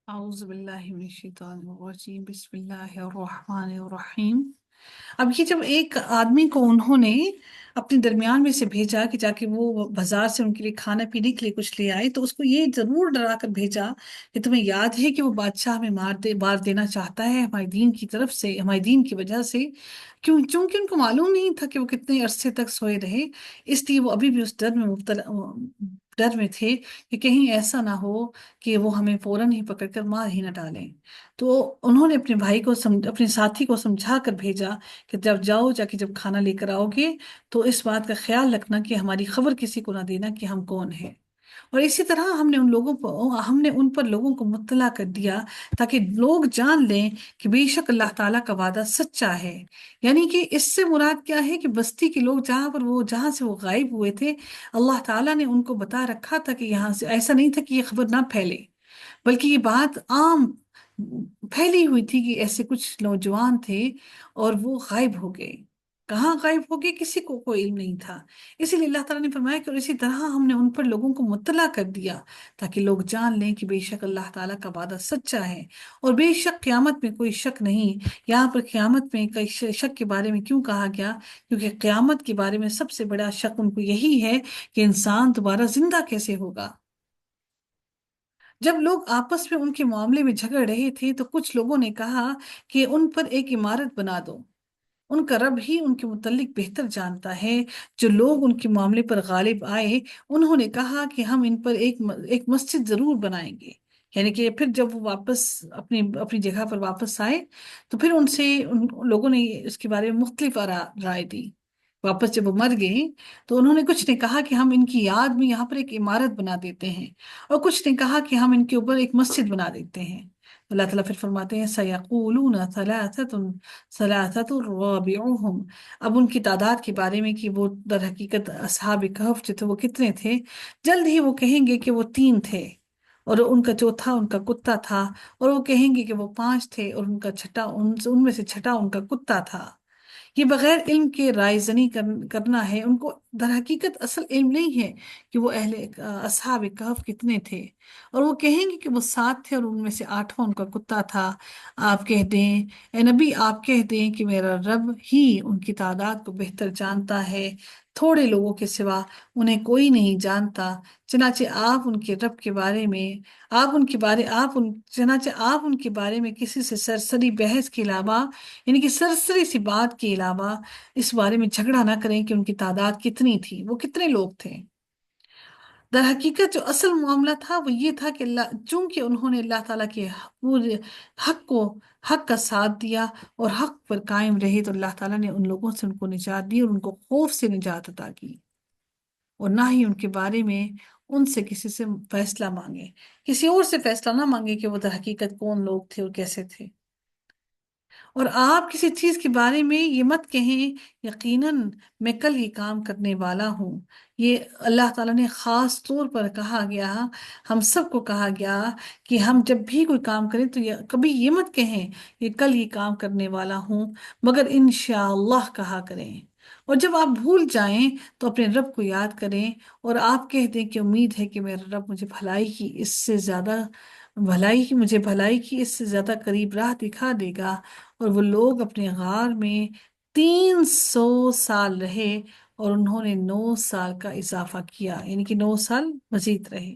اعوذ باللہ من الشیطان الرجیم بسم اللہ الرحمن الرحیم۔ اب یہ جب ایک آدمی کو انہوں نے اپنے درمیان میں سے بھیجا کہ جا کے وہ بازار سے ان کے لیے کھانا پینے کے لیے کچھ لے آئے، تو اس کو یہ ضرور ڈرا کر بھیجا کہ تمہیں یاد ہے کہ وہ بادشاہ ہمیں مار دینا چاہتا ہے ہمارے دین کی طرف سے، ہمارے دین کی وجہ سے، چونکہ ان کو معلوم نہیں تھا کہ وہ کتنے عرصے تک سوئے رہے، اس لیے وہ ابھی بھی اس ڈر میں تھے کہ کہیں ایسا نہ ہو کہ وہ ہمیں فوراً ہی پکڑ کر مار ہی نہ ڈالیں۔ تو انہوں نے اپنے بھائی کو اپنے ساتھی کو سمجھا کر بھیجا کہ جب جاؤ، جا کے جب کھانا لے کر آؤ گے تو اس بات کا خیال رکھنا کہ ہماری خبر کسی کو نہ دینا کہ ہم کون ہیں۔ اور اسی طرح ہم نے ان پر لوگوں کو مطلع کر دیا تاکہ لوگ جان لیں کہ بے شک اللہ تعالیٰ کا وعدہ سچا ہے۔ یعنی کہ اس سے مراد کیا ہے کہ بستی کے لوگ جہاں سے وہ غائب ہوئے تھے، اللہ تعالیٰ نے ان کو بتا رکھا تھا کہ یہاں سے ایسا نہیں تھا کہ یہ خبر نہ پھیلے، بلکہ یہ بات عام پھیلی ہوئی تھی کہ ایسے کچھ نوجوان تھے اور وہ غائب ہو گئے۔ کہاں غائب ہو گئے کسی کو کوئی علم نہیں تھا۔ اسی لیے اللہ تعالیٰ نے فرمایا کہ اور اسی طرح ہم نے ان پر لوگوں کو مطلع کر دیا تاکہ لوگ جان لیں کہ بے شک اللہ تعالیٰ کا وعدہ سچا ہے اور بے شک قیامت میں کوئی شک نہیں۔ یہاں پر قیامت میں کئی شک کے بارے میں کیوں کہا گیا؟ کیونکہ قیامت کے بارے میں سب سے بڑا شک ان کو یہی ہے کہ انسان دوبارہ زندہ کیسے ہوگا۔ جب لوگ آپس میں ان کے معاملے میں جھگڑ رہے تھے تو کچھ لوگوں نے کہا کہ ان پر ایک عمارت بنا دو، ان کا رب ہی ان کے متعلق بہتر جانتا ہے۔ جو لوگ ان کے معاملے پر غالب آئے انہوں نے کہا کہ ہم ان پر ایک مسجد ضرور بنائیں گے، یعنی کہ پھر جب وہ واپس اپنی اپنی جگہ پر واپس آئے تو پھر ان لوگوں نے اس کے بارے میں مختلف رائے دی۔ واپس جب وہ مر گئے تو انہوں نے کچھ نے کہا کہ ہم ان کی یاد میں یہاں پر ایک عمارت بنا دیتے ہیں، اور کچھ نے کہا کہ ہم ان کے اوپر ایک مسجد بنا دیتے ہیں۔ اللہ تعالیٰ پھر فرماتے ہیں سَيَقُولُونَ ثَلَاثَةٌ رَابِعُهُمْ۔ اب ان کی تعداد کے بارے میں کہ وہ در حقیقت اصحاب کہف جو تھے وہ کتنے تھے، جلد ہی وہ کہیں گے کہ وہ 3 تھے اور ان کا چوتھا ان کا کتا تھا، اور وہ کہیں گے کہ وہ 5 تھے اور ان میں سے چھٹا ان کا کتا تھا۔ یہ بغیر علم کے رائے زنی کرنا ہے، ان کو در حقیقت اصل علم نہیں ہے کہ وہ اصحاب کہف کتنے تھے، اور وہ کہیں گے کہ وہ 7 تھے اور ان میں سے 8واں ان کا کتا تھا۔ آپ کہہ دیں اے نبی، آپ کہہ دیں کہ میرا رب ہی ان کی تعداد کو بہتر جانتا ہے، تھوڑے لوگوں کے سوا انہیں کوئی نہیں جانتا۔ چنانچہ آپ ان کے رب کے بارے میں چنانچہ آپ ان کے بارے میں کسی سے سرسری بحث کے علاوہ، یعنی کہ سرسری سی بات کے علاوہ اس بارے میں جھگڑا نہ کریں کہ ان کی تعداد کتنی تھی، وہ کتنے لوگ تھے۔ در حقیقت جو اصل معاملہ تھا وہ یہ تھا کہ چونکہ انہوں نے اللہ تعالیٰ کے پورے حق کا ساتھ دیا اور حق پر قائم رہے، تو اللہ تعالیٰ نے ان لوگوں سے ان کو نجات دی اور ان کو خوف سے نجات عطا کی، اور نہ ہی ان کے بارے میں ان سے کسی سے فیصلہ مانگے، کسی اور سے فیصلہ نہ مانگے کہ وہ در حقیقت کون لوگ تھے اور کیسے تھے۔ اور آپ کسی چیز کے بارے میں یہ مت کہیں یقیناً میں کل یہ کام کرنے والا ہوں۔ یہ اللہ تعالیٰ نے خاص طور پر کہا گیا، ہم سب کو کہا گیا کہ ہم جب بھی کوئی کام کریں تو کبھی یہ مت کہیں کہ کل یہ کام کرنے والا ہوں، مگر انشاءاللہ کہا کریں۔ اور جب آپ بھول جائیں تو اپنے رب کو یاد کریں اور آپ کہہ دیں کہ امید ہے کہ میرا رب مجھے بھلائی کی اس سے زیادہ قریب راہ دکھا دے گا۔ اور وہ لوگ اپنے غار میں 300 سال رہے اور انہوں نے 9 سال کا اضافہ کیا، یعنی کہ 9 سال مزید رہے۔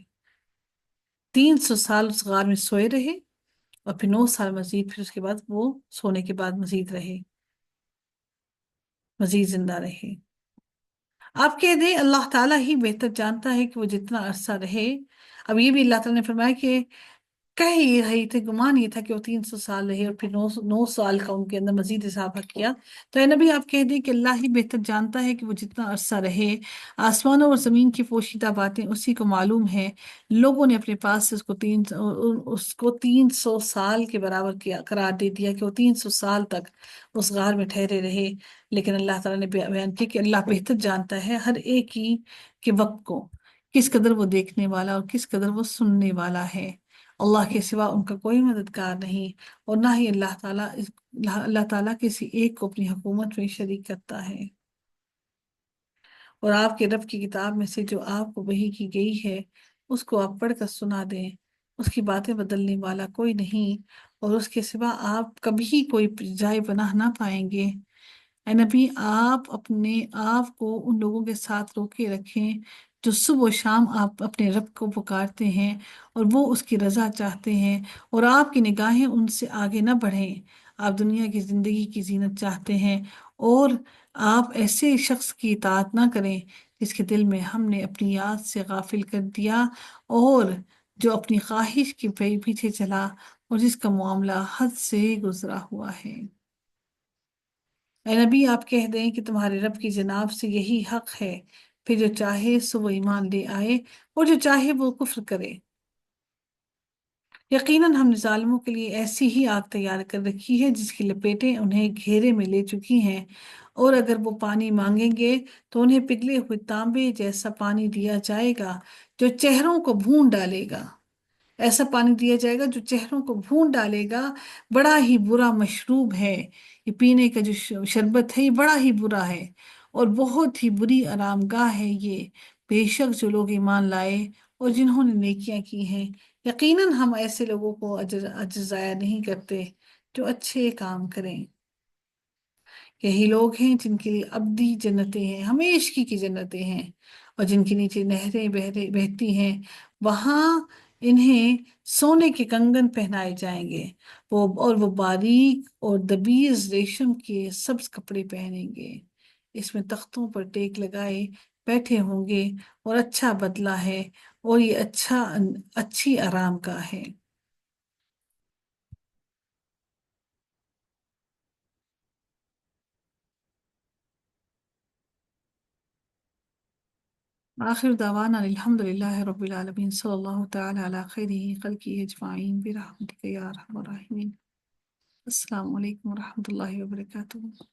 300 سال اس غار میں سوئے رہے اور پھر 9 سال مزید، پھر اس کے بعد وہ سونے کے بعد مزید رہے، مزید زندہ رہے۔ آپ کہہ دیں اللہ تعالیٰ ہی بہتر جانتا ہے کہ وہ جتنا عرصہ رہے۔ اب یہ بھی اللہ تعالیٰ نے فرمایا کہ کہہ یہ رہی تھے، گمان یہ تھا کہ وہ 300 سال رہے اور پھر 9 سال کا ان کے اندر مزید اضافہ کیا۔ تو اے نبی آپ کہہ دیں کہ اللہ ہی بہتر جانتا ہے کہ وہ جتنا عرصہ رہے۔ آسمانوں اور زمین کی پوشیدہ باتیں اسی کو معلوم ہے۔ لوگوں نے اپنے پاس سے اس کو 300 سال کے برابر قرار دے دیا کہ وہ 300 سال تک اس غار میں ٹھہرے رہے، لیکن اللہ تعالیٰ نے بیان کیا کہ اللہ بہتر جانتا ہے ہر ایک ہی کے وقت کو، کس قدر وہ دیکھنے والا اور کس قدر وہ سننے والا ہے۔ اللہ کے سوا ان کا کوئی مددگار نہیں، اور نہ ہی اللہ تعالیٰ کسی ایک کو اپنی حکومت میں شریک کرتا ہے۔ اور آپ کے رب کی کتاب میں سے جو آپ کو وحی کی گئی ہے اس کو آپ پڑھ کر سنا دیں، اس کی باتیں بدلنے والا کوئی نہیں، اور اس کے سوا آپ کبھی کوئی جائے پناہ نہ پائیں گے۔ اے نبی، آپ اپنے آپ کو ان لوگوں کے ساتھ روکے رکھیں جو صبح و شام آپ اپنے رب کو پکارتے ہیں اور وہ اس کی رضا چاہتے ہیں، اور آپ کی نگاہیں ان سے آگے نہ بڑھیں۔ آپ دنیا کی زندگی کی زینت چاہتے ہیں، اور آپ ایسے شخص کی اطاعت نہ کریں جس کے دل میں ہم نے اپنی یاد سے غافل کر دیا، اور جو اپنی خواہش کے پیچھے چلا، اور جس کا معاملہ حد سے گزرا ہوا ہے۔ اے نبی، آپ کہہ دیں کہ تمہارے رب کی جناب سے یہی حق ہے، پھر جو چاہے سو وہ ایمان لے آئے، اور جو چاہے وہ کفر کرے۔ یقیناً ہم نے ظالموں کے لیے ایسی ہی آگ تیار کر رکھی ہے جس کی لپیٹیں انہیں گھیرے میں لے چکی ہیں، اور اگر وہ پانی مانگیں گے تو انہیں پگھلے ہوئے تانبے جیسا پانی دیا جائے گا جو چہروں کو بھون ڈالے گا۔ ایسا پانی دیا جائے گا جو چہروں کو بھون ڈالے گا۔ بڑا ہی برا مشروب ہے یہ، پینے کا جو شربت ہے یہ بڑا ہی برا ہے، اور بہت ہی بری آرام گاہ ہے یہ، بے شک جو لوگ ایمان لائے اور جنہوں نے نیکیاں کی ہیں۔ یقیناً ہم ایسے لوگوں کو اجر ضائع نہیں کرتے جو اچھے کام کریں۔ یہی لوگ ہیں جن کے لیے ابدی جنتیں ہیں، ہمیشگی کی جنتیں ہیں، اور جن کے نیچے نہریں بہتی ہیں، وہاں انہیں سونے کے کنگن پہنائے جائیں گے، وہ باریک اور دبیز ریشم کے سبز کپڑے پہنیں گے، اس میں تختوں پر ٹیک لگائے بیٹھے ہوں گے، اور اچھا بدلہ ہے، اور یہ اچھی آرام گاہ ہے۔ آخر دعوانا الحمد لله رب العالمين، صلى الله تعالى على خيره خلقه أجمعين برحمتك يا أرحم الراحمين۔ السلام علیکم ورحمۃ اللہ وبرکاتہ۔